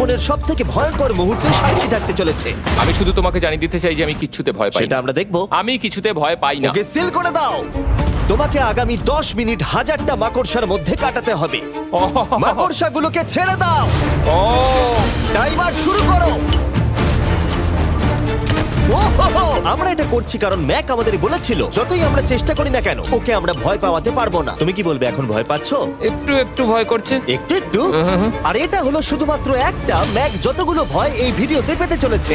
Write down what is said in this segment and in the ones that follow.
জীবনের সব থেকে ভয়ঙ্কর মুহূর্তে সাক্ষী থাকতে চলেছে। আমি শুধু তোমাকে জানিয়ে দিতে চাই যে আমি কিচ্ছুতে ভয় পাই সেটা না। আমরা দেখবো। আমি কিছুতে ভয় পাই না। ওকে সিল করে দাও। তোমাকে আগামী 10 মিনিট 1000টা মাকড়সার মধ্যে কাটাতে হবে। মাকড়সাগুলোকে ছেড়ে দাও। ও টাইমার শুরু করো। ওহো! আমরা এটা করছি কারণ ম্যাক আমাদের বলেছিল যতই আমরা চেষ্টা করি না কেন ওকে আমরা ভয় পাওয়াতে পারবো না। তুমি কি বলবে, এখন ভয় পাচ্ছো? একটু একটু ভয় করছে। একটু একটু। আর এটা হলো শুধুমাত্র একটা। ম্যাক যতগুলো ভয় এই ভিডিওতে পেতে চলেছে,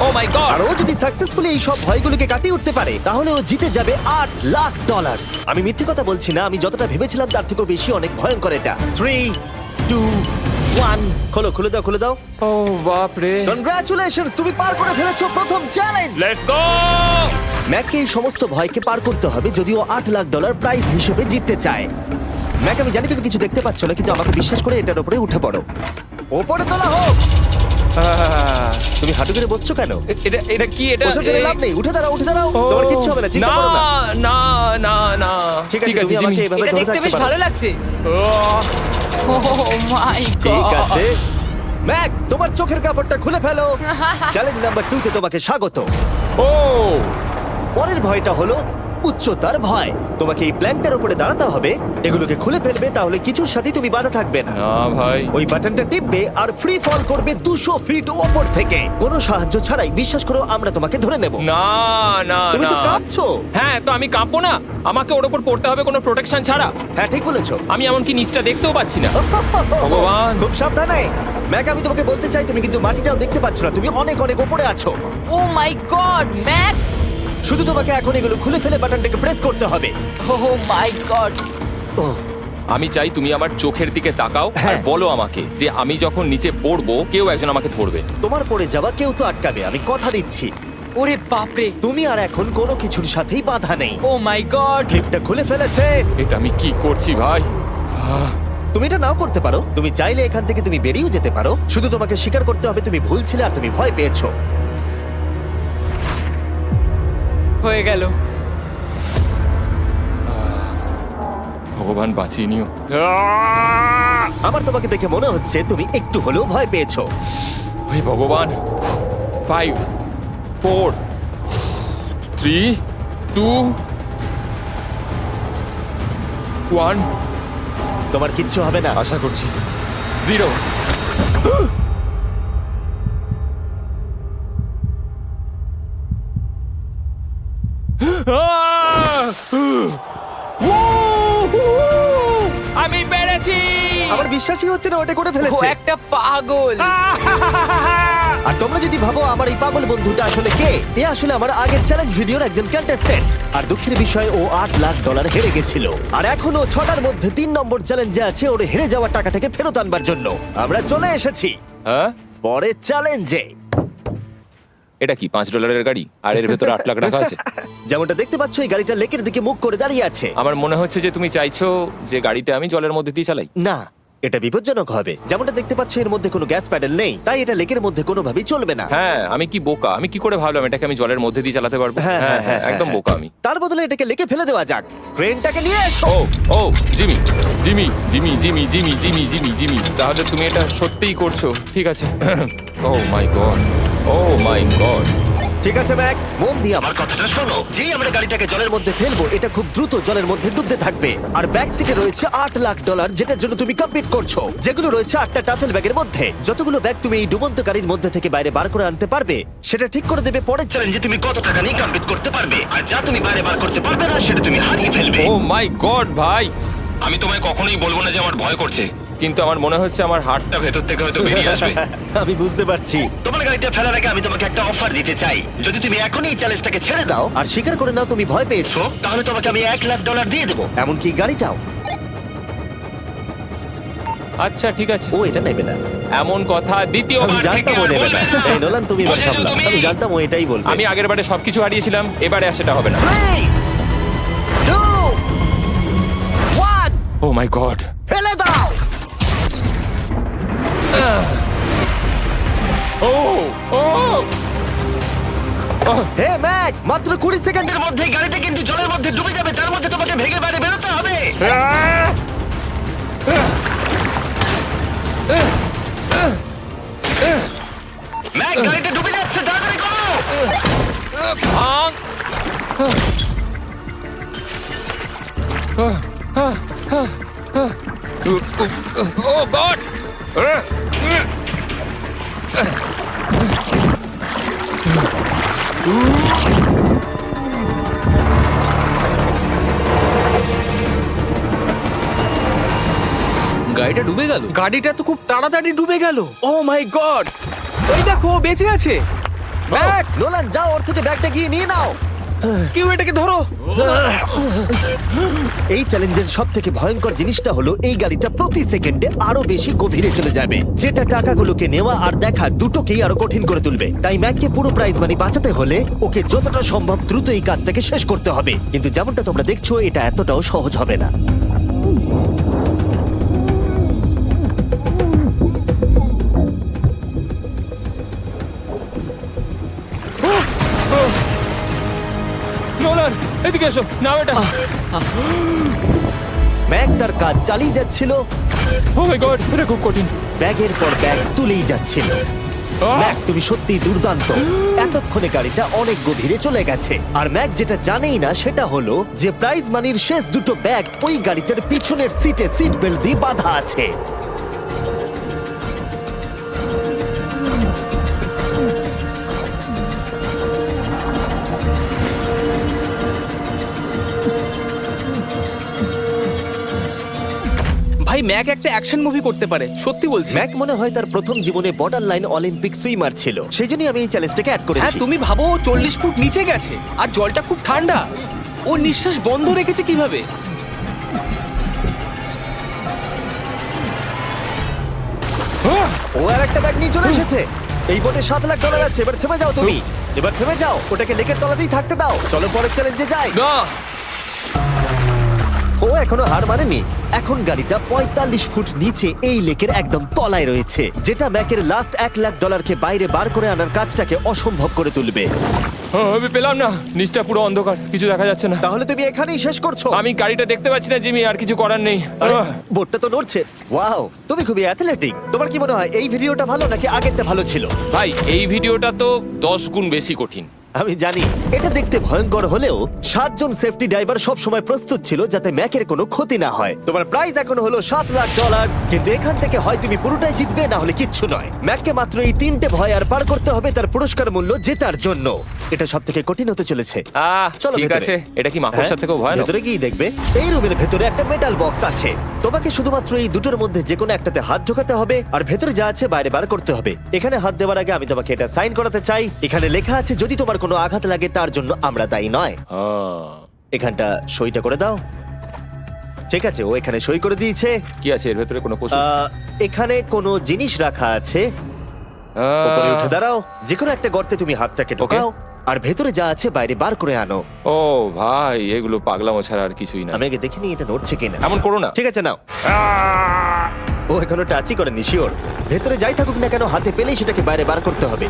ও মাই গড। আর ও যদি সাকসেসফুলি এই সব ভয়গুলোকে কাটিয়ে উঠতে পারে তাহলে ও জিতে যাবে $8,00,000। আমি মিথ্যে কথা বলছি না, আমি যতটা ভেবেছিলাম তার থেকেও বেশি অনেক ভয়ঙ্কর এটা। 3, 2, 1 খোলো, খুলে দাও, খুলে দাও। ও বাপ রে। কনগ্রাচুলেশনস, তুমি পার করে ফেলেছো প্রথম চ্যালেঞ্জ। Let's go. ম্যাককে এই সমস্ত ভয়কে পার করতে হবে যদিও $8,00,000 প্রাইজ হিসেবে জিততে চায়। ম্যাক, আমি জানি তুমি কিছু দেখতে পাচ্ছ না, কিন্তু আমাকে বিশ্বাস করে এটার উপরে উঠে পড়ো। ওপরে তোলা হোক। তুমি হাঁটু করে বসছো কেন? এটা এটা কি? এটা বসে গেলে লাভ নেই, উঠে দাঁড়াও, উঠে দাঁড়াও। তোমার কিচ্ছু হবে না, চিন্তা করো না। না না না। ঠিক আছে, তুমি আমাকে জিমি। এভাবে এটা ধরে দেখতে রাখতে বেশ পারো। ভালো লাগছে। ও মাই গড। ঠিক আছে ম্যাক, তোমার চোখের কাপড়টা খুলে ফেলো। চ্যালেঞ্জ নাম্বার 2 তে তোমাকে স্বাগত। ও পরের ভয়টা হলো উচ্চতার ভয়। তোমাকে এই প্ল্যানটার উপরে দাঁড়াতে হবে, এগুলোকে খুলে ফেলবে, তাহলে কিছুর সাথে তুমি বাধা থাকবে না। না ভাই। ওই বাটনটা টিপবে আর ফ্রি ফল করবে 200 ফিট ওপর থেকে। কোনো সাহায্য ছাড়াই, বিশ্বাস করো আমরা তোমাকে ধরে নেব। না না তুমি তো না। কাঁপছো। হ্যাঁ, তো আমি কাঁপবো না? আমাকে ওর উপর পড়তে হবে কোনো প্রোটেকশন ছাড়া? হ্যাঁ, ঠিক বলেছো। আমি এমনকি নিচটা দেখতেও পাচ্ছি না। ভগবান। খুব সাবধানে ম্যাক, আমি তোমাকে বলতে চাই তুমি কিন্তু মাটিটাও দেখতে পাচ্ছ না, তুমি অনেক অনেক উপরে আছো। ও মাই গড, ম্যাক। শুধু তোমাকে এখন এগুলো খুলে ফেলে বাটনটাকে প্রেস করতে হবে। ও মাই গড। ওহ, আমি চাই তুমি আমার চোখের দিকে তাকাও আর হ্যাঁ। বলো আমাকে যে আমি যখন নিচে পড়বো কেউ একজন আমাকে ধরবে। তোমার পড়ে যাওয়া কেউ তো আটকাবে, আমি কথা দিচ্ছি। ওরে বাপরে। তুমি আর এখন কোনো কিছুর সাথেই বাধা নেই। ও মাই গড। ক্লিপটা খুলে ফেলেছে। এটা আমি কি করছি ভাই? তুমি এটা নাও করতে পারো, তুমি চাইলে এখান থেকে তুমি বেরিয়েও যেতে পারো। শুধু তোমাকে স্বীকার করতে হবে তুমি ভুল ছিলে আর তুমি ভয় পেয়েছো। হয়ে গেল। ভগবান বাঁচিয়ে নিও। আমার তোমাকে দেখে মনে হচ্ছে তুমি একটু হলেও ভয় পেয়েছো। ওই ভগবান। 5 4 3 2 1 তোমার কিচ্ছু হবে না। আশা করছি 0। আমি পেরেছি। আমার বিশ্বাসই হচ্ছে না ওটা করে ও ফেলেছে। একটা পাগল। আর তোমরা যদি ভাবো আমার এই পাগল বন্ধুটা আসলে কে, এ আসলে আমার আগের চ্যালেঞ্জ ভিডিওর একজন কন্টেস্ট্যান্ট। আর দুঃখের বিষয় ও $8,00,000 হেরে গেছিল। আর এখনো 6টার মধ্যে 3 নম্বর চ্যালেঞ্জে আছে ওর হেরে যাওয়া টাকাটাকে ফেরত আনবার জন্য। আমরা চলে এসেছি হ্যাঁ, পরের চ্যালেঞ্জে। এটা কি $5 গাড়ি আর এর ভেতরে 8 লাখ টাকা আছে? যেমনটা দেখতে পাচ্ছ এই গাড়িটা লেকের দিকে মুখ করে দাঁড়িয়ে আছে। আমার মনে হচ্ছে যে তুমি চাইছো যে গাড়িটা আমি জলের মধ্যে দিয়ে চালাই। না, এটা বিপজ্জনক হবে। যেমনটা দেখতে পাচ্ছ এর মধ্যে কোনো গ্যাস প্যাডেল নেই, তাই এটা লেকের মধ্যে কোনোভাবেই চলবে না। হ্যাঁ, আমি কি বোকা! আমি কি করে ভাবলাম এটাকে আমি জলের মধ্যে দিয়ে চালাতে পারবো? হ্যাঁ, হ্যাঁ হ্যাঁ, হ্যাঁ, একদম হ্যাঁ। বোকা আমি। তার বদলে এটাকে লেকে ফেলে দেওয়া যাক। ক্রেনটাকে নিয়ে এসো। Oh oh Jimmy Jimmy Jimmy Jimmy Jimmy Jimmy Jimmy Jimmy তাহলে তুমি এটা সত্যিই করছো? ঠিক আছে। Oh my God, oh my God. ঠিক আছে ম্যাক, মন দিয়ে আমার কথাটা শোনো। যেই আমরা গাড়িটাকে জলের মধ্যে ফেলবো এটা খুব দ্রুত জলের মধ্যে ডুবতে থাকবে। আর ব্যাক সিটে রয়েছে $8,00,000 যেটার জন্য তুমি কমপ্লিট করছো, যেগুলো রয়েছে 8টা টাফেল ব্যাগের মধ্যে। যতগুলো ব্যাগ তুমি এই ডুবন্ত গাড়ির মধ্যে থেকে বাইরে বার করে আনতে পারবে সেটা ঠিক করে দেবে পরের চ্যালেঞ্জে তুমি কত টাকা নিয়ে কমপ্লিট করতে পারবে। আর যা তুমি বাইরে বার করতে পারবে না সেটা তুমি হারিয়ে ফেলবে। ও মাই গড ভাই, আমি তোমায় কখনোই বলবো না যে আমার ভয় করছে, কিন্তু আমার মনে হচ্ছে আমার হার্টটা ভেতর থেকে হয়তো বেরিয়ে আসবে। আমি বুঝতে পারছি। তোমার গাড়িটা ফেলার আগে আমি তোমাকে একটা অফার দিতে চাই। যদি তুমি এখনই এই চ্যালেঞ্জটাকে ছেড়ে দাও দাও আর স্বীকার করে নাও তুমি ভয় পেয়েছো, তাহলে তোমাকে আমি $1,00,000 দিয়ে দেবো। এমনকি গাড়িটাও। আচ্ছা ঠিক আছে, ও এটা নেবে না। এমন কথা আমি দ্বিতীয়বার থেকে জানতাম ও আর নেবে বলবে না। না। এই নোলান, তুমি এবার বলেছো সামলাও। তুমি। আমি জানতাম ও এটাই বলবে। আমি আগের বারে সবকিছু হারিয়েছিলাম, এবারে আর সেটা হবে না। 3, 2, 1 ও মাই গড। ফেলে দাও। ও ও হে ম্যাক, মাত্র 20 সেকেন্ডের এর মধ্যে গাড়িটা কিন্তু জলের মধ্যে ডুবে যাবে, তার মধ্যে তোমাকে ভেঙে বাইরে বেরোতে হবে। ম্যাক গাড়িটা ডুবে যাচ্ছে, তাড়াতাড়ি করো। ভাঙ। ও গড! গাড়িটা ডুবে গেল। গাড়িটা তো খুব তাড়াতাড়ি ডুবে গেল। ও মাই গড, ওই দেখো ও বেঁচে আছে। ব্যাগ, নোলান যাও, ওর থেকে ব্যাগটা গিয়ে নিয়ে নাও। কেউ এটাকে ধরো। এই চ্যালেঞ্জের সব থেকে ভয়ঙ্কর জিনিসটা হলো এই গাড়িটা প্রতি সেকেন্ডে আরো বেশি গভীরে চলে যাবে, যেটা টাকাগুলোকে নেওয়া আর দেখা দুটোকেই আরো কঠিন করে তুলবে। তাই ম্যাককে পুরো প্রাইজ মানি বাঁচাতে হলে ওকে যতটা সম্ভব দ্রুত এই কাজটাকে শেষ করতে হবে। কিন্তু যেমনটা তোমরা দেখছো, এটা এতটাও সহজ হবে না। নোলান, এদিকে এসো। নাও এটা। ম্যাক তার কাজ চালিয়ে যাচ্ছিল, ও মাই গড, এটা খুব কঠিন। ব্যাগের পর ব্যাগ তুলেই যাচ্ছিল। ম্যাক, তুমি সত্যি দুর্দান্ত। এতক্ষণে গাড়িটা অনেক গভীরে চলে গেছে। আর ম্যাক যেটা জানেই না সেটা হলো যে প্রাইজ মানির শেষ দুটো ব্যাগ ওই গাড়িটার পিছনের সিটে সিট বেল্ট দিয়ে বাঁধা আছে। ভাই, ম্যাক একটা অ্যাকশন মুভি করতে পারে, সত্যি বলছি। ম্যাক মনে হয় তার প্রথম জীবনে বর্ডার লাইন অলিম্পিক সুইমার ছিল, সেই জন্যই আমি এই চ্যালেঞ্জটাকে অ্যাড হ্যাঁ, করেছি। তুমি ভাবো ও 40 ফুট নিচে গেছে আর জলটা খুব ঠান্ডা। ও নিঃশ্বাস বন্ধ রেখেছে কিভাবে? ও আর একটা ব্যাগ নিয়ে চলে এসেছে। এই বোটে $7 লাখ আছে। এবার থেমে যাও তুমি, এবার থেমে যাও, ওটাকে লেকের তলাতেই থাকতে দাও। চলো পরের চ্যালেঞ্জে যাই। না, ও এখনো হার মানেনি। এখন গাড়িটা 45 ফুট নিচে এই লেকের একদম তলায় রয়েছে, যেটা ম্যাকের লাস্ট $1 লাখ বাইরে বার করে আনার কাজটাকে অসম্ভব করে তুলবে। আমি পেলাম না। নিচটা পুরো অন্ধকার, কিছু দেখা যাচ্ছে না। তাহলে তুমি এখানেই শেষ করছো? আমি গাড়িটা দেখতে পাচ্ছি না জিমি, আর কিছু করার নেই। আরে, বোটটা তো নড়ছে। ওয়াও, তুমি খুবই অ্যাথলেটিক। তোমার কি মনে হয় এই ভিডিওটা ভালো নাকি আগেরটা ভালো ছিল? ভাই, এই ভিডিওটা তো 10 গুণ বেশি কঠিন। আমি জানি এটা দেখতে ভয়ঙ্কর হলেও 7 জন সেফটি ড্রাইভার সব সময় প্রস্তুত ছিল যাতে ম্যাকের কোনো ক্ষতি না হয়। তোমার প্রাইস এখন হলো $7 লাখ, কিন্তু এখান থেকে হয় তুমি পুরোটাই জিতবে, না হলে কিচ্ছু নয়। ম্যাককে মাত্র এই 3টে ভয় আর পার করতে হবে তার পুরস্কার মূল্য জেতার জন্য। এটা সব থেকে কঠিন হতে চলেছে। চলো ঠিক ভেতরে। আছে। এটা কি মাকড়সার হ্যাঁ, থেকেও ভয়ানক? ভেতরে গিয়ে দেখবে এই রুমের ভেতরে একটা মেটাল বক্স আছে। তোমাকে শুধুমাত্র এই দুটোর মধ্যে যে কোনো একটাতে হাত ঢোকাতে হবে আর ভেতরে যা আছে বাইরে বার করতে হবে। এখানে হাত দেওয়ার আগে আমি তোমাকে এটা সাইন করাতে চাই। এখানে লেখা আছে যদি তোমার কোনো আঘাত লাগে তার জন্য আমরা দায়ী নয়। এখানটা সইটা করে দাও। ঠিক আছে, ও এখানে সই করে দিয়েছে। কি আছে এর ভেতরে? কোনো পশু? এখানে কোনো জিনিস রাখা আছে। উপরে উঠে দাঁড়াও, যে কোনো একটা গর্তে তুমি হাতটাকে ঢোকাও আর ভেতরে যা আছে বাইরে বার করে আনো। ও ভাই, এগুলো পাগলামো ছাড়া আর কিছুই না। আমি আগে দেখিনি এটা নড়ছে কিনা। এমন করো না। ঠিক আছে, নাও। ও এখনো টাচই করেনি, শিওর। ভেতরে যাই থাকুক না কেন, হাতে পেলেই সেটাকে বাইরে বার করতে হবে।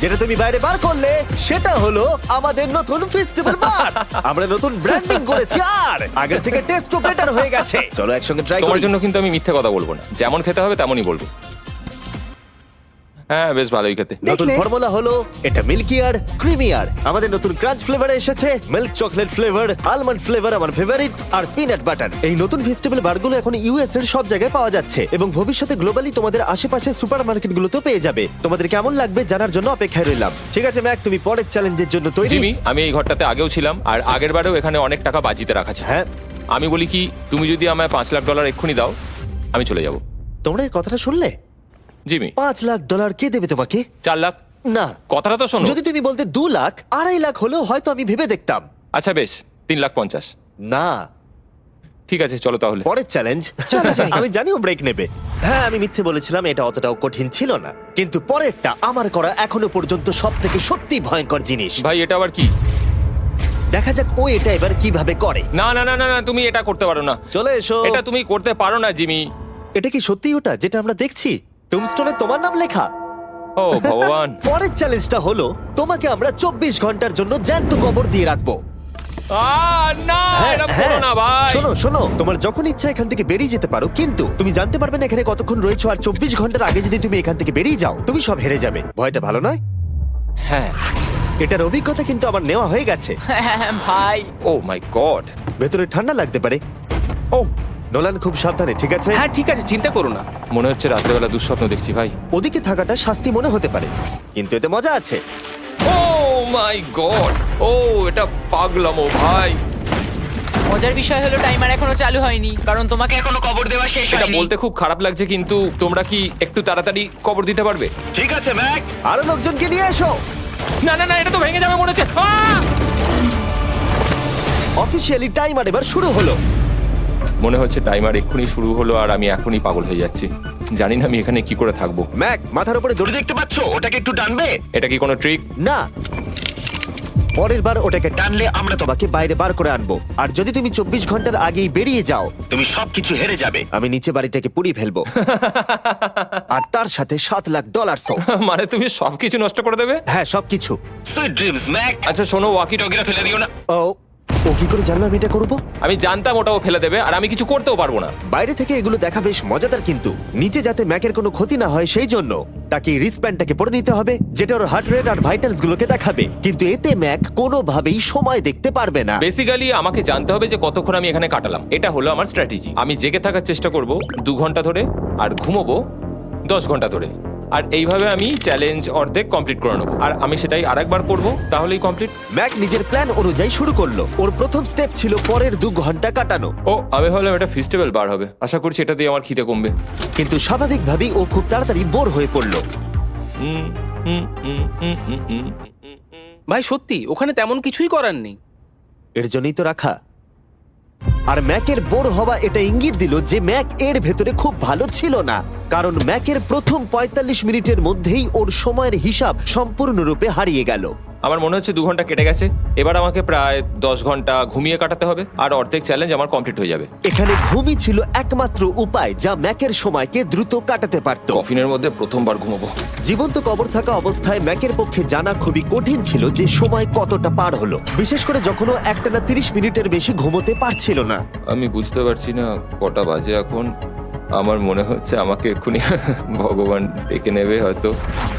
যেটা তুমি বাইরে বার করলে সেটা হলো আমাদের নতুন ফেস্টিভ্যাল বাস। আমরা নতুন ব্র্যান্ডিং করেছি আর আগের থেকে টেস্টও বেটার হয়ে গেছে। চলো একসঙ্গে ট্রাই তোমার করি। জন্য কিন্তু আমি মিথ্যে কথা বলবো না। যেমন খেতে হবে তেমনই বলবো। হ্যাঁ, বেশ ভালোই খেতে। নতুন দেখলে? ফর্মুলা হলো এটা মিল্কিয়ার ক্রিমিয়ার। আমাদের নতুন ক্রাঞ্চ ফ্লেভার এসেছে, milk chocolate flavour, almond flavour আমার ফেভারিট, আর পিনাট বাটার। এই নতুন ফেস্টিভ্যাল বারগুলো এখন ইউএস এর সব জায়গায় পাওয়া যাচ্ছে এবং ভবিষ্যতে গ্লোবালি তোমাদের আশেপাশে সুপারমার্কেটগুলোতেও পেয়ে যাবে। তোমাদের কেমন লাগবে জানার জন্য অপেক্ষায় রইলাম। ঠিক আছে ম্যাক, তুমি পরের চ্যালেঞ্জের জন্য তৈরি? জিমি, আমি এই ঘরটাতে আগেও ছিলাম আর আগের বারেও এখানে অনেক টাকা বাজিতে রাখা ছিল। হ্যাঁ, আমি বলি কি, তুমি যদি আমায় $5 লাখ এক্ষুনি দাও, আমি চলে যাব। তোমরা এই কথাটা শুনলে? জিমি, $5 লাখ কে দেবে তোমাকে? 4 লাখ। না, কথাটা তো শোনো। যদি তুমি বলতে 2 লাখ, 2.5 লাখ হলেও হয়তো আমি ভেবে দেখতাম। আচ্ছা বেশ, 3,50,000। না, ঠিক আছে, চলো তাহলে। পরের চ্যালেঞ্জ। আমি জানিও ব্রেক নেবে। হ্যাঁ, আমি মিথ্যে বলেছিলাম, এটা অতটাও কঠিন ছিল না, কিন্তু পরেরটা আমার করা এখনো পর্যন্ত সব থেকে সত্যি ভয়ঙ্কর জিনিস। ভাই, এটা আবার কি? দেখা যাক ও এটা এবার কিভাবে করে। না না না না না, তুমি এটা করতে পারো না। চলে এসো। এটা তুমি করতে পারো না জিমি। এটা কি সত্যি ওটা যেটা আমরা দেখছি? টুমস্টোনে তোমার নাম লেখা। ও ভগবান। পরের চ্যালেঞ্জটা হলো তোমাকে আমরা 24 ঘন্টার জন্য জ্যান্ত কবর দিয়ে রাখবো। না এটা করো না ভাই। শোনো শোনো, তোমার যখন ইচ্ছা এখান থেকে বেরিয়ে যেতে পারো, কিন্তু তুমি জানতে পারবে না এখানে কতক্ষণ রয়েছো। আর 24 ঘন্টার আগে যদি তুমি এখান থেকে বেরিয়ে যাও, তুমি সব হেরে যাবে। ভয়টা ভালো নয়? হ্যাঁ। এটার অভিজ্ঞতা কিন্তু আমার নেওয়া হয়ে গেছে। ভাই ও মাই গড। ভেতরে ঠান্ডা লাগতে পারে। ও নোলান খুব সাবধানে, ঠিক আছে? হ্যাঁ ঠিক আছে, চিন্তা করো না। মনে হচ্ছে রাত্রেবেলা দুঃস্বপ্ন দেখছি ভাই। ওদিকে থাকাটা শাস্তি মনে হতে পারে, কিন্তু এতে মজা আছে। ও মাই গড, ও এটা পাগলামো ভাই। মজার বিষয় হলো টাইমার এখনো চালু হয়নি কারণ তোমাকে এখনো কবর দেওয়া শেষ এটা হয়নি। বলতে খুব খারাপ লাগছে, কিন্তু তোমরা কি একটু তাড়াতাড়ি কবর দিতে পারবে? ঠিক আছে ম্যাক। আরো লোকজনকে নিয়ে এসো। না না না, এটা তো ভেঙে যাবে মনে হচ্ছে। অফিসিয়ালি টাইমার এবার শুরু হলো। মনে হচ্ছে টাইমার এক্ষুনি শুরু হলো আর আমি এখনই পাগল হয়ে যাচ্ছি। জানি না আমি এখানে কি করে থাকবো। ম্যাক, মাথার উপরে দড়ি দড়ি। দেখতে পাচ্ছ? ওটাকে একটু টানবে। এটা কি কোনো ট্রিক? না, পরের বার ওটাকে টানলে আমরা তোমাকে বাইরে বার করে আনবো। আর যদি তুমি 24 ঘন্টার আগেই বেরিয়ে যাও, তুমি সবকিছু হেরে যাবে। আমি নিচে বাড়িটাকে পুড়িয়ে ফেলবো। আর তার সাথে $7,00,000। মানে তুমি সবকিছু নষ্ট করে দেবে? হ্যাঁ, সবকিছু। Sweet dreams Mac. আচ্ছা শোনো, ওয়াকি টগিরা ফেলে দিও না। ও কি করে জানলো আমি এটা করবো? আমি জানতাম ওটাও ফেলে দেবে আর আমি কিছু করতেও পারবো না। বাইরে থেকে এগুলো দেখা বেশ মজাদার, কিন্তু নিচে যাতে ম্যাকের কোনো ক্ষতি না হয় সেই জন্য তাকে রিস্টব্যান্ডটাকে পরে নিতে হবে, যেটা ওর হার্ট রেট আর ভাইটালস গুলোকে দেখাবে। কিন্তু এতে ম্যাক কোনোভাবেই সময় দেখতে পারবে না। বেসিক্যালি আমাকে জানতে হবে যে কতক্ষণ আমি এখানে কাটালাম। এটা হলো আমার স্ট্র্যাটেজি। আমি জেগে থাকার চেষ্টা করব 2 ঘন্টা ধরে আর ঘুমোবো 10 ঘন্টা ধরে। আর এইভাবে আমি চ্যালেঞ্জ অর্ধেক কমপ্লিট করে নেবো। আর আমি সেটাই আরেকবার করব, তাহলেই কমপ্লিট। ম্যাক নিজের প্ল্যান অনুযায়ী শুরু করলো। ওর প্রথম স্টেপ ছিল পরের 2 ঘন্টা কাটানো। ও আমি ভাবলাম এটা ফেস্টিভ্যাল বার হবে। আশা করছি এটা দিয়ে আমার খিদে কমবে। কিন্তু স্বাভাবিকভাবেই ও খুব তাড়াতাড়ি বোর হয়ে পড়লো। হুম, হুম, হুম, হুম, হুম, হুম। ভাই সত্যি ওখানে তেমন কিছুই করার নেই। এর জন্যই তো রাখা। আর ম্যাকের বোর হওয়া এটা ইঙ্গিত দিল যে ম্যাক এর ভেতরে খুব ভালো ছিল না, কারণ ম্যাকের প্রথম 45 মিনিটের মধ্যেই ওর সময়ের হিসাব সম্পূর্ণরূপে হারিয়ে গেল। আমার মনে হচ্ছে 2 ঘন্টা কেটে গেছে। এবার আমাকে প্রায় 10 ঘন্টা ঘুমিয়ে কাটাতে হবে আর অর্ধেক চ্যালেঞ্জ আমার কমপ্লিট হয়ে যাবে। এখানে ঘুমই ছিল একমাত্র উপায় যা ম্যাকের সময়কে দ্রুত কাটাতে পারত। কফিনের মধ্যে প্রথমবার ঘুমাবো। জীবন্ত কবর থাকা অবস্থায় ম্যাকের পক্ষে জানা খুবই কঠিন ছিল যে সময় কতটা পার হলো, বিশেষ করে যখন ও একটানা 30 মিনিটের বেশি ঘুমোতে পারছিল না। আমি বুঝতে পারছি না কটা বাজে এখন। আমার মনে হচ্ছে আমাকে এক্ষুনি ভগবান ডেকে নেবে হয়তো।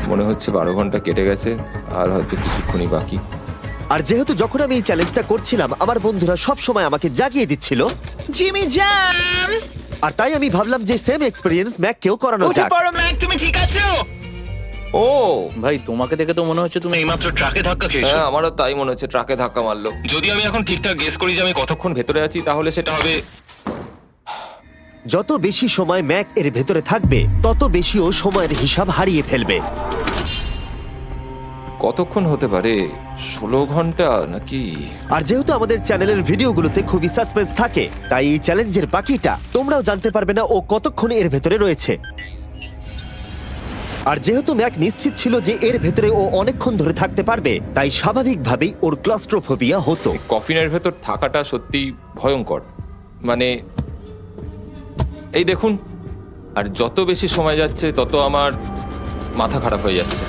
মনে হচ্ছে 12 ঘন্টা কেটে গেছে আর হয়তো কিছুক্ষণই বাকি। আর যেহেতু যখন আমি এই চ্যালেঞ্জটা করছিলাম আমার বন্ধুরা সব সময় আমাকে জাগিয়ে দিচ্ছিল, জিমি জ্যাম আর তাই আমি ভাবলাম যে সেম এক্সপেরিয়েন্স ম্যাককেও করানো উঠে যাক। পড়ো ম্যাক তুমি ঠিক আছো? ও ভাই তোমাকে দেখে তো মনে হচ্ছে তুমি এইমাত্র ট্রাকে ধাক্কা খেয়েছো। হ্যাঁ, আমারও তাই মনে হচ্ছে। ট্রাকে ধাক্কা মারলো। যদি আমি এখন ঠিকঠাক গেস করি যে আমি কতক্ষণ ভেতরে আছি তাহলে সেটা হবে। যত বেশি সময় ম্যাক এর ভেতরে থাকবে তত বেশি ও সময়ের হিসাব হারিয়ে ফেলবে। কতক্ষণ হতে পারে? 16 ঘন্টা নাকি? আর যেহেতু আমাদের চ্যানেলের ভিডিওগুলোতে খুবই সাসপেন্স থাকে, তাই এই চ্যালেঞ্জের বাকিটা তোমরাও জানতে পারবে না ও কতক্ষণ এর ভেতরে রয়েছে। আর যেহেতু ম্যাক নিশ্চিত ছিল যে এর ভেতরে ও অনেকক্ষণ ধরে থাকতে পারবে, তাই স্বাভাবিকভাবেই ওর ক্লস্ট্রোফোবিয়া হতো। কফিনের ভেতর থাকাটা সত্যি ভয়ঙ্কর। মানে এই দেখুন, আর যত বেশি সময় যাচ্ছে তত আমার মাথা খারাপ হয়ে যাচ্ছে।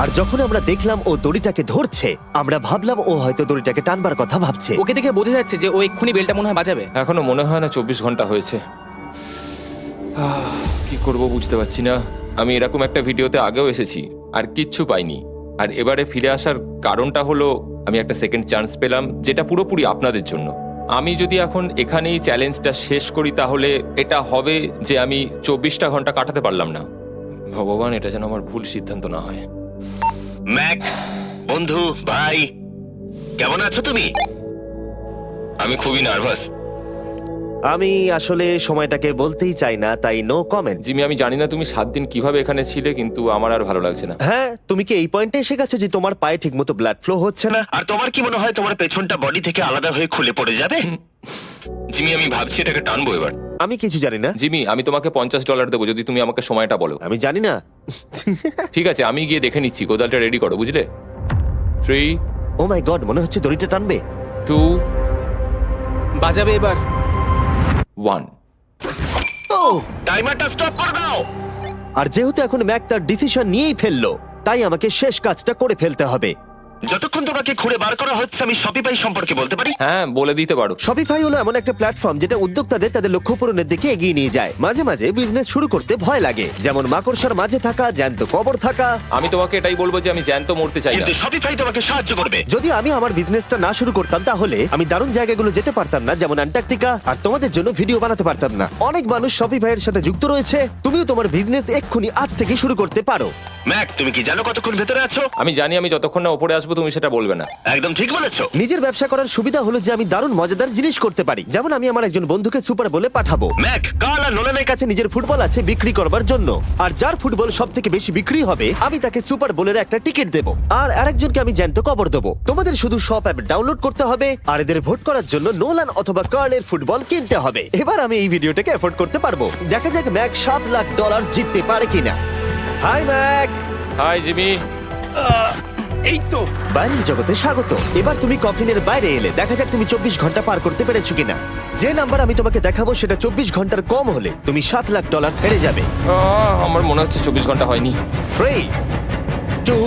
আর যখন আমরা দেখলাম ও দড়িটাকে ধরছে, আমরা ভাবলাম ও হয়তো দড়িটাকে টানবার কথা ভাবছে। ওকে দেখে বোঝা যাচ্ছে যে ও এক্ষুনি বেলটা মনে হয় বাজাবে। এখনো মনে হয় না 24 ঘন্টা হয়েছে। কি করব বুঝতে পারছি না। আমি এরকম একটা ভিডিওতে আগেও এসেছি আর কিচ্ছু পাইনি। আর এবারে ফিরে আসার কারণটা হলো আমি একটা সেকেন্ড চান্স পেলাম, যেটা পুরোপুরি আপনাদের জন্য। আমি যদি এখন এখানেই চ্যালেঞ্জটা শেষ করি তাহলে এটা হবে যে আমি 24টা ঘন্টা কাটাতে পারলাম না। ভগবান, এটা যেন আমার ভুল সিদ্ধান্ত না হয়। ম্যাক বন্ধু ভাই কেমন আছো তুমি? আমি খুবই নার্ভাস। আমি আসলে সময়টাকে বলতেই চাই না, তাই নো কমেন্ট। জিমি, আমি জানি না তুমি 7 দিন কিভাবে এখানে ছিলে, কিন্তু আমার আর ভালো লাগছে না। হ্যাঁ, তুমি কি এই পয়েন্টে এসে গেছো যে তোমার পায়ে ঠিকমতো ব্লাড ফ্লো হচ্ছে না? আর তোমার কি মনে হয় তোমার পেছনটা বডি থেকে আলাদা হয়ে খুলে পড়ে যাবে? জিমি, আমি ভাবছি এটাকে টানবো এবার। আমি কিছু জানি না। জিমি, আমি তোমাকে $50 দেবো যদি তুমি আমাকে সময়টা বলো। আমি জানি না। ঠিক আছে, আমি গিয়ে দেখে নিচ্ছি। কোদালটা রেডি করো, বুঝলে? 3, ও মাই গড, মনে হচ্ছে দড়িটা টানবে। 2, বাজাবে এবার। 1। ও! টাইমারটা স্টপ করে দাও। আর যেহেতু এখন ম্যাক তার ডিসিশন নিয়েই ফেললো, তাই আমাকে শেষ কাজটা করে ফেলতে হবে। যতক্ষণ তোমাকে খুঁড়ে বার করা হচ্ছে আমি শপিফাই সম্পর্কে বলতে পারি। হ্যাঁ বলে দিতে পারো। শপিফাই হলো এমন একটা প্ল্যাটফর্ম যেটা উদ্যোক্তাদের তাদের লক্ষ্য পূরণের দিকে এগিয়ে নিয়ে যায়। মাঝে মাঝে বিজনেস শুরু করতে ভয় লাগে, যেমন মাকড়সার মাঝে থাকা, জ্যান্ত কবর থাকা। আমি তোমাকে এটাই বলবো যে আমি জ্যান্ত মরতে চাই না। কিন্তু শপিফাই তোমাকে সাহায্য করবে। যদি আমি আমার বিজনেসটা না শুরু করতাম তাহলে আমি দারুণ জায়গাগুলো যেতে পারতাম না, যেমন অ্যান্টার্কটিকা, আর তোমাদের জন্য ভিডিও বানাতে পারতাম না। অনেক মানুষ শপিফাইয়ের সাথে যুক্ত রয়েছে। তুমিও তোমার বিজনেস এক্ষুনি আজ থেকে শুরু করতে পারো। ম্যাক, তুমি কি জানো কতক্ষণ ভেতরে আছো? আমি জানি, আমি যতক্ষণ না উপরে আসবো তুমি সেটা বলবে না। একদম ঠিক বলেছো। নিজের ব্যবসা করার সুবিধা হলো যে আমি দারুণ মজাদার জিনিস করতে পারি, যেমন আমি আমার একজন বন্ধুকে সুপার বলে পাঠাবো। ম্যাক, কার্ল আর নোলানের কাছে নিজের ফুটবল আছে বিক্রি করবার জন্য, আর যার ফুটবল সব থেকে বেশি বিক্রি হবে আমি তাকে সুপার বোলের একটা টিকিট দেবো, আর আরেকজনকে আমি জ্যান্ত কবর দেবো। তোমাদের শুধু শপ অ্যাপ ডাউনলোড করতে হবে আর এদের ভোট করার জন্য নোলান অথবা কার্লের ফুটবল কিনতে হবে। এবার আমি এই ভিডিওটাকে এফোর্ড করতে পারবো। দেখা যাক ম্যাক $7 লাখ জিততে পারে কিনা। Hi Mack. Hi Jimmy. এই তো। বাইরের জগতে স্বাগত। এবার তুমি কফিনের বাইরে এলে, দেখা যাক তুমি 24 ঘন্টা পার করতে পেরেছো কিনা। যে নাম্বার আমি তোমাকে দেখাবো সেটা 24 ঘন্টার কম হলে তুমি $7 লাখ হেরে যাবে। আমার মনে হচ্ছে 24 ঘন্টা হয়নি। 3, 2,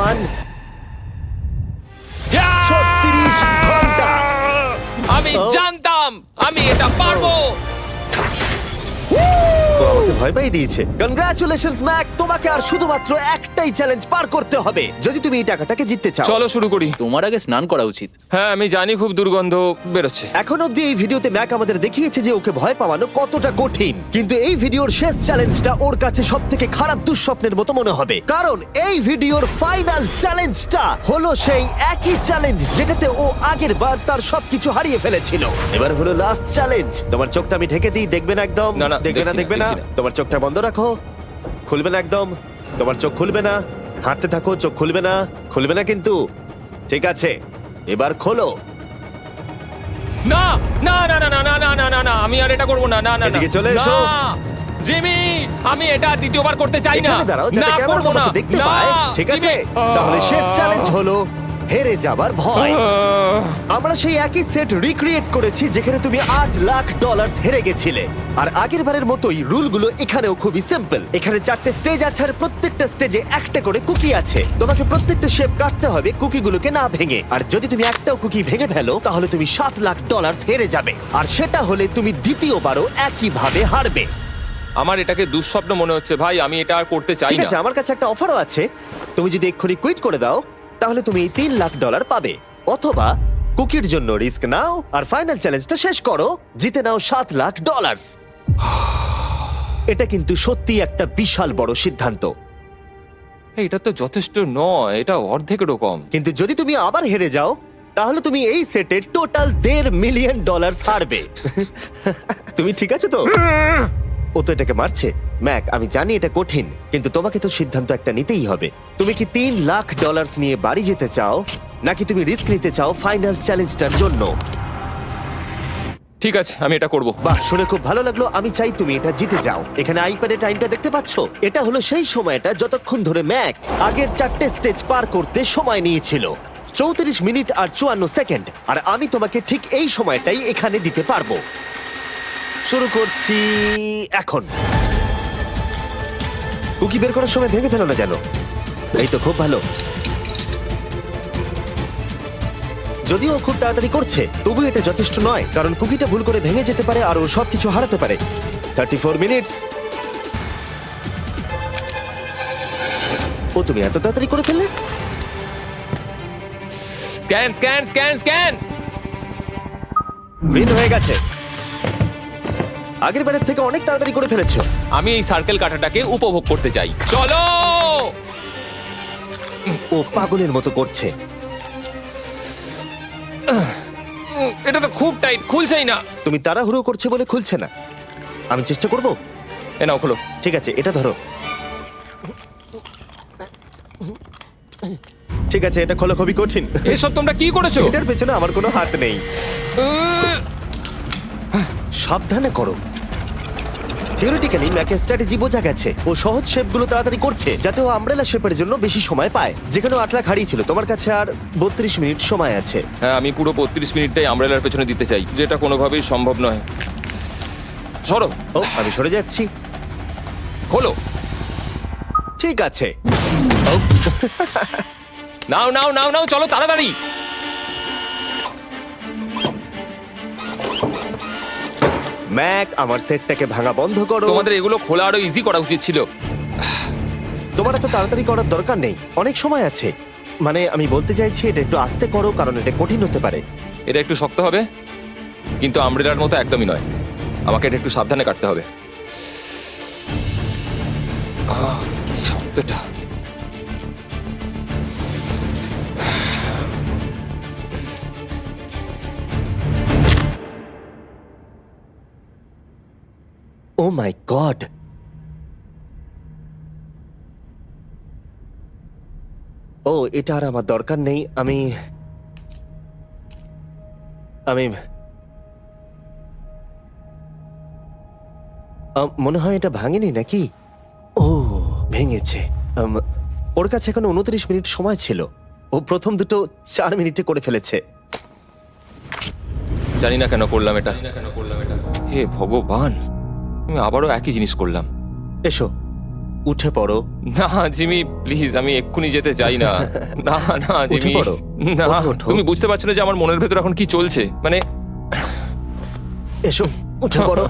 1। 36 ঘন্টা। আমি জানতাম আমি এটা পারবো। ও আমাকে ভয় পাই দিয়েছে। কনগ্রাচুলেশনস ম্যাক, তোমাকে আর শুধুমাত্র একটাই চ্যালেঞ্জ পার করতে হবে যদি তুমি এই টাকাটাকে জিততে চাও। চলো শুরু করি। তোমার আগে স্নান করা উচিত। হ্যাঁ আমি জানি খুব দুর্গন্ধ বেরোচ্ছে। এখন অব্দি এই ভিডিওতে ম্যাক আমাদের দেখিয়েছে যে ওকে ভয় পাওয়ানো কতটা কঠিন, কিন্তু এই ভিডিওর শেষ চ্যালেঞ্জটা ওর কাছে সবথেকে খারাপ দুঃস্বপ্নের মতো মনে হবে, কারণ এই ভিডিওর ফাইনাল চ্যালেঞ্জটা হলো সেই একই চ্যালেঞ্জ যেটাতে ও আগের বার তার সবকিছু হারিয়ে ফেলেছিল। এবার হলো লাস্ট চ্যালেঞ্জ। তোমার চোখটা আমি ঢেকে দিই, দেখবে না একদম। না, না, দেখবে না, দেখছি না, দেখবে না। দেখছি না। তোমার চোখটা বন্ধ রাখো, খুলবে না একদম। তোমার চোখ খুলবে না, হাঁটতে থাকো, চোখ খুলবে না, খুলবে না কিন্তু। ঠিক আছে, এবার খোলো। না না না না না না না না না না আমি আর এটা করব না। না না না এদিকে চলে এসো। না, জিমি আমি এটা আর দ্বিতীয়বার করতে চাই না। এখানে দাঁড়াও যাতে না ক্যামেরা করব না। তোমাকে দেখতে না, পায়। ঠিক আছে, জিমি। তাহলে শেষ চ্যালেঞ্জ হলো হেরে যাবার ভয়। আমরা সেই একই সেট রিক্রিয়েট করেছি যেখানে তুমি $8 লাখ হেরে গেছিলে। আর আগের বারের মতোই রুলগুলো এখানেও খুবই সিম্পল। এখানে 4টে স্টেজ আছে আর প্রত্যেকটা স্টেজে একটা করে কুকি আছে। তোমাকে প্রত্যেকটা শেপ কাটতে হবে কুকিগুলোকে না ভেঙে, আর যদি তুমি একটাও কুকি ভেঙে ফেলো তাহলে তুমি $7 লাখ হেরে যাবে, আর সেটা হলে তুমি দ্বিতীয়বারও একইভাবে হারবে। আমার এটাকে দুঃস্বপ্ন মনে হচ্ছে ভাই, আমি এটা আর করতে চাই ঠিক না। আছে, আমার কাছে একটা অফারও আছে। তুমি যদি এক্ষুনি কুইট করে দাও তাহলে তুমি এই $3 লাখ পাবে, অথবা কুকির জন্য রিস্ক নাও আর ফাইনাল চ্যালেঞ্জটা শেষ করো, জিতে নাও $7 লাখ। এটা কিন্তু সত্যি একটা বিশাল বড় সিদ্ধান্ত, এটা তো যথেষ্ট নয়, এটা অর্ধেকেরও কম। কিন্তু যদি তুমি আবার হেরে যাও তাহলে তুমি এই সেটে টোটাল $1.5 মিলিয়ন হারবে। তুমি ঠিক আছে তো? ও তো এটাকে মারছে। ম্যাক, আমি জানি এটা কঠিন, কিন্তু তোমাকে তো সিদ্ধান্ত একটা নিতেই হবে। তুমি কি $3 লাখ নিয়ে বাড়ি যেতে চাও, নাকি তুমি রিস্ক নিতে চাও ফাইনাল চ্যালেঞ্জটার জন্য? ঠিক আছে আমি এটা করব। বাহ, শুনে খুব ভালো লাগলো। আমি চাই তুমি এটা জিতে যাও। এখানে আইপ্যাডে টাইমটা দেখতে পাচ্ছো? এটা হলো সেই সময়টা যতক্ষণ ধরে ম্যাক আগের 4টে স্টেজ পার করতে সময় নিয়েছিল। 34 মিনিট আর 54 সেকেন্ড। আর আমি তোমাকে ঠিক এই সময়টাই এখানে দিতে পারবো। শুরু করছি এখন। কুকি বের করার সময় ভেঙে ফেলো না যেন। এই তো খুব ভালো। যদিও ও খুব তাড়াতাড়ি করছে, তবু এটা যথেষ্ট নয়, কারণ কুকিটা ভুল করে ভেঙে যেতে পারে আর ও সবকিছু হারাতে পারে। 34 মিনিটস। ও, তুমি এত তাড়াতাড়ি করে ফেললে? Scan scan scan scan. Green হয়ে গেছে। আগের বারের থেকে অনেক তাড়াতাড়ি করে ফেলেছো। আমি এই সার্কেল কাটাটাকে উপভোগ করতে চাই। চলো। ও পাগলের মতো করছে। এটা তো খুব টাইট, খুলছেই না। তুমি তাড়াহুড়ো করছে বলে খুলছে না। আমি চেষ্টা করব। এ নাও খোলো। ঠিক আছে, এটা ধরো। ঠিক আছে, এটা খোলা খুবই কঠিন। এসব তোমরা কি করেছো? এটার পেছনে আমার কোনো হাত নেই। সাবধানে করো। থিওরিটিক্যালি ম্যাকের স্ট্র্যাটেজি বোঝা গেছে। ও সহজ শেপগুলো তাড়াতাড়ি করছে যাতে ও আমব্রেলা শেপের জন্য বেশি সময় পায়, যেখানে 8 লাখ হারিয়েছিল। তোমার কাছে আর 32 মিনিট সময় আছে। হ্যাঁ আমি পুরো 32 মিনিটটাই আমব্রেলার পেছনে দিতে চাই, যেটা কোনোভাবেই সম্ভব নয়। সরো। ও, আমি সরে যাচ্ছি। খোলো। ঠিক আছে। ও, নাও নাও নাও নাও, চলো তাড়াতাড়ি। ম্যাক, আমার সেটটাকে ভাঙা বন্ধ করো। তোমাদের এগুলো খোলা আরো ইজি করা উচিত ছিল। তোমার এত তাড়াতাড়ি করার দরকার নেই, অনেক সময় আছে। মানে আমি বলতে চাইছি এটা একটু আস্তে করো, কারণ এটা কঠিন হতে পারে। এটা একটু শক্ত হবে, কিন্তু আমব্রেলার মতো একদমই নয়। আমাকে এটা একটু সাবধানে কাটতে হবে। কি শক্ত এটা। ও মাই গড, ও এটা আর আমার দরকার নেই। আমি মনে হয় এটা ভাঙেনি নাকি? ও ভেঙেছে। ওর কাছে এখন 29 মিনিট সময় ছিল। ও প্রথম দুটো 4 মিনিটে করে ফেলেছে। জানি না কেন করলাম এটা। হে ভগবান, আমি আবারও একই জিনিস করলাম। এসো, উঠে পড়ো। না জিমি, প্লিজ, আমি এক্ষুনি যেতে চাই না। না না উঠে জিমি, পড়ো। না। ওঠো, ওঠো। তুমি বুঝতে পারছো না যে আমার মনের ভেতর এখন কি চলছে? মানে এসো, উঠে পড়ো।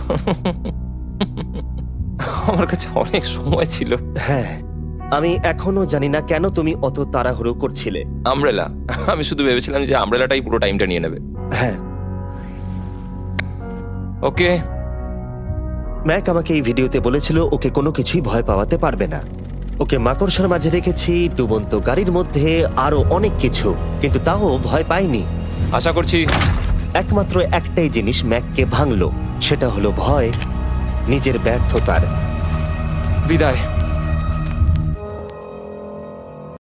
আমার কাছে অনেক সময় ছিল। হ্যাঁ, আমি এখনো জানি না কেন তুমি অত তাড়াহুড়ো করছিলে। আমব্রেলা, আমি শুধু ভেবেছিলাম যে আমব্রেলাটাই পুরো টাইমটা নিয়ে নেবে। হ্যাঁ, ওকে। ম্যাক আমাকে এই ভিডিওতে বলেছিল ওকে কোনো কিছুই ভয় পাওয়াতে পারবে না। ওকে মাকড়সার মাঝে রেখেছি, ডুবন্ত গাড়ির মধ্যে, আরো অনেক কিছু, কিন্তু তাও ভয় পায়নি। আশা করছি একমাত্র একটাই জিনিস ম্যাককে ভাঙলো, সেটা হলো ভয়, নিজের ব্যর্থতার। বিদায়।